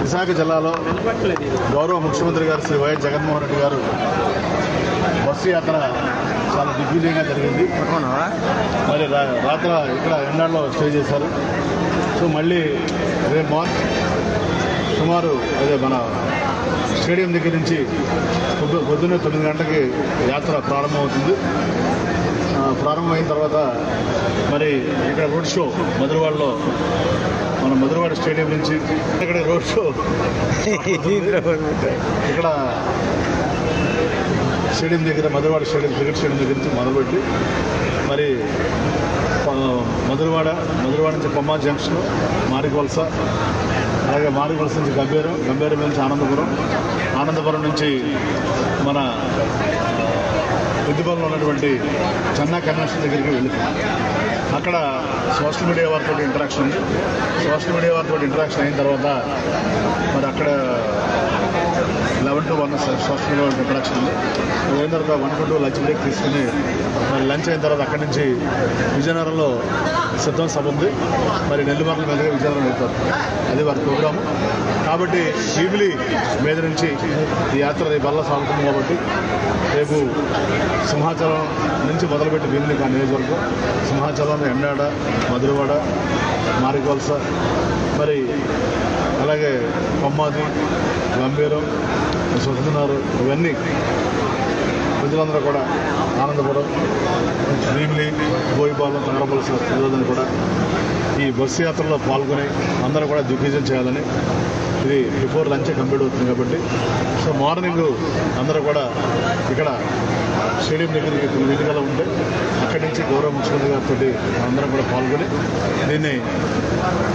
విశాఖ జిల్లాలో గౌరవ ముఖ్యమంత్రి గారు శ్రీ వైఎస్ జగన్మోహన్ రెడ్డి గారు బస్సు యాత్ర చాలా దిగ్విజయంగా జరిగింది. మరి రాత్ర ఇక్కడ ఎండాడలో స్టే చేశారు. సో మళ్ళీ రేపు మార్నింగ్ సుమారు అదే మన స్టేడియం దగ్గర నుంచి పొద్దున్నే 9 గంటలకి యాత్ర ప్రారంభమవుతుంది. ప్రారంభమైన తర్వాత మరి ఇక్కడ రోడ్ షో మధురవాడలో మన మధురవాడ స్టేడియం నుంచి ఇక్కడ రోడ్ షో ఇక్కడ స్టేడియం దగ్గర మధురవాడ స్టేడియం క్రికెట్ స్టేడియం దగ్గర నుంచి మొదలుపెట్టి మరి మధురవాడ నుంచి పమ్మా జంక్షన్, మారికవలస, అలాగే మారికవలస నుంచి గంభీరం నుంచి ఆనందపురం నుంచి మన విద్యుపల్లిలో ఉన్నటువంటి చెన్నా కన్వెన్షన్ దగ్గరికి వెళ్తున్నాం. అక్కడ సోషల్ మీడియా వారితో ఇంటరాక్షన్ ఉంది. సోషల్ మీడియా వారితో ఇంటరాక్షన్ అయిన తర్వాత మరి అక్కడ 11 to 1 సోషల్ మీడియా ఇంటరాక్షన్ ఉంది. అయిన తర్వాత 1 to 2 లంచ్ బ్రేక్ తీసుకుని మరి లంచ్ అయిన తర్వాత అక్కడి నుంచి విజయనగరంలో సిద్ధం సభ ఉంది. మరి నెల్లిమర్ల మీదుగా విజయనగరం వెళ్తారు. అది వారి ప్రోగ్రాము. కాబట్టి భీమిలి మీద నుంచి ఈ యాత్ర రేపు వల్ల సాగుతుంది. కాబట్టి రేపు సింహాచలం నుంచి మొదలుపెట్టి భీమిలి నియోజకవర్గం, సింహాచలం, ఎండాడ, మధురవాడ, మారికవలస, మరి అలాగే కొమ్మాది, గంభీరం, సొంతున్నారు, ఇవన్నీ ప్రజలందరూ కూడా ఆనందపురం, భీమిలి, బోయిపాలెం, తంగరపల్లి ప్రజలందరూ కూడా ఈ బస్సు యాత్రలో పాల్గొని అందరూ కూడా దిగ్విజయం చేయాలని, ఇది బిఫోర్ లంచ్ కంప్లీట్ అవుతుంది. కాబట్టి సో మార్నింగ్ అందరూ కూడా ఇక్కడ స్టేడియం దగ్గరికి 9 గంటల ఉంటే అక్కడి నుంచి గౌరవ ముఖ్యమంత్రి గారితో అందరం కూడా పాల్గొని దీన్ని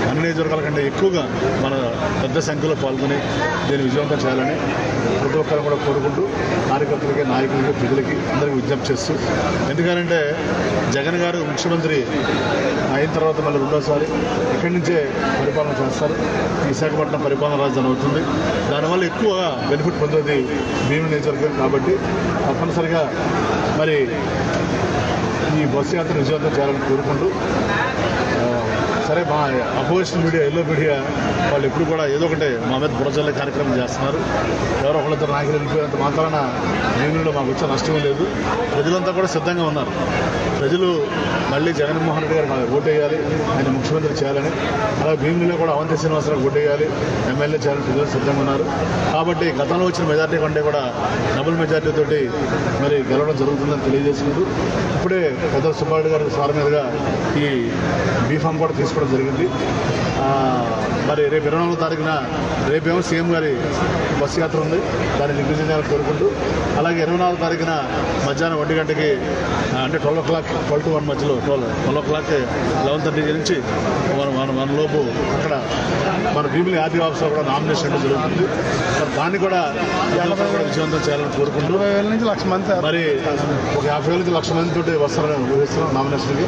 అన్ని నియోజకవర్గాల కంటే ఎక్కువగా మన పెద్ద సంఖ్యలో పాల్గొని దీన్ని విజయవంతం చేయాలని ప్రతి ఒక్కరు కూడా కోరుకుంటూ కార్యకర్తలకి, నాయకులకి, ప్రజలకి అందరికీ విజ్ఞప్తి చేస్తూ, ఎందుకంటే జగన్ గారు ముఖ్యమంత్రి అయిన తర్వాత మళ్ళీ రెండోసారి ఇక్కడి నుంచే పరిపాలన చేస్తారు. విశాఖపట్నం పరిపాలన రాజధాని అవుతుంది. దానివల్ల ఎక్కువగా బెనిఫిట్ పొందేది భీమిలి నియోజకవర్గం. కాబట్టి తప్పనిసరిగా మరి ఈ బస్సు యాత్ర విజయవంతం చేయాలని కోరుకుంటూ, సరే మా అపోజిషన్ మీడియా, ఎల్లో మీడియా వాళ్ళు ఎప్పుడు కూడా ఏదో ఒకటి మా మీద బురజల్లే కార్యక్రమం చేస్తున్నారు. ఎవరో ఒకళ్ళిద్దరు నాయకులు వెళ్ళిపోయినంత మాత్రాన భీమిలిలో మాకు వచ్చే నష్టం లేదు. ప్రజలంతా కూడా సిద్ధంగా ఉన్నారు. ప్రజలు మళ్ళీ జగన్మోహన్ రెడ్డి గారు ఓటేయాలి, ఆయన ముఖ్యమంత్రి చేయాలని, అలాగే భీమిలిలో కూడా అవంతి శ్రీనివాసరావు ఓటేయాలి, ఎమ్మెల్యే చేయాలని ప్రజలు సిద్ధంగా ఉన్నారు. కాబట్టి గతంలో వచ్చిన మెజార్టీ కంటే కూడా డబుల్ మెజార్టీ తోటి మరి గెలవడం జరుగుతుందని తెలియజేసుకుంటూ, ఇప్పుడే పెద్ద సుబ్బారెడ్డి గారి సార్ మీదుగా ఈ బీఫామ్ కూడా తీసుకోవడం జరిగింది. మరి రేపు 24వ తారీఖున రేపేమో సీఎం గారి బస్సు యాత్ర ఉంది, దాన్ని దిగ్విజయం చేయాలని కోరుకుంటూ, అలాగే 24వ తారీఖున మధ్యాహ్నం 1 గంటకి అంటే 12 to 1 మధ్యలో 12 o'clock 11:30 నుంచి మన లోపు అక్కడ మన భీమిలి ఆర్డీ ఆఫీస్లో కూడా నామినేషన్ జరుగుతుంది. దాన్ని కూడా విజయవంతం చేయాలని కోరుకుంటూ 20,000 నుంచి 1,00,000 మంది మరి ఒక 50,000 నుంచి 1,00,000 మంది తోటి వస్తారని ఊహిస్తున్నాం నామినేషన్కి.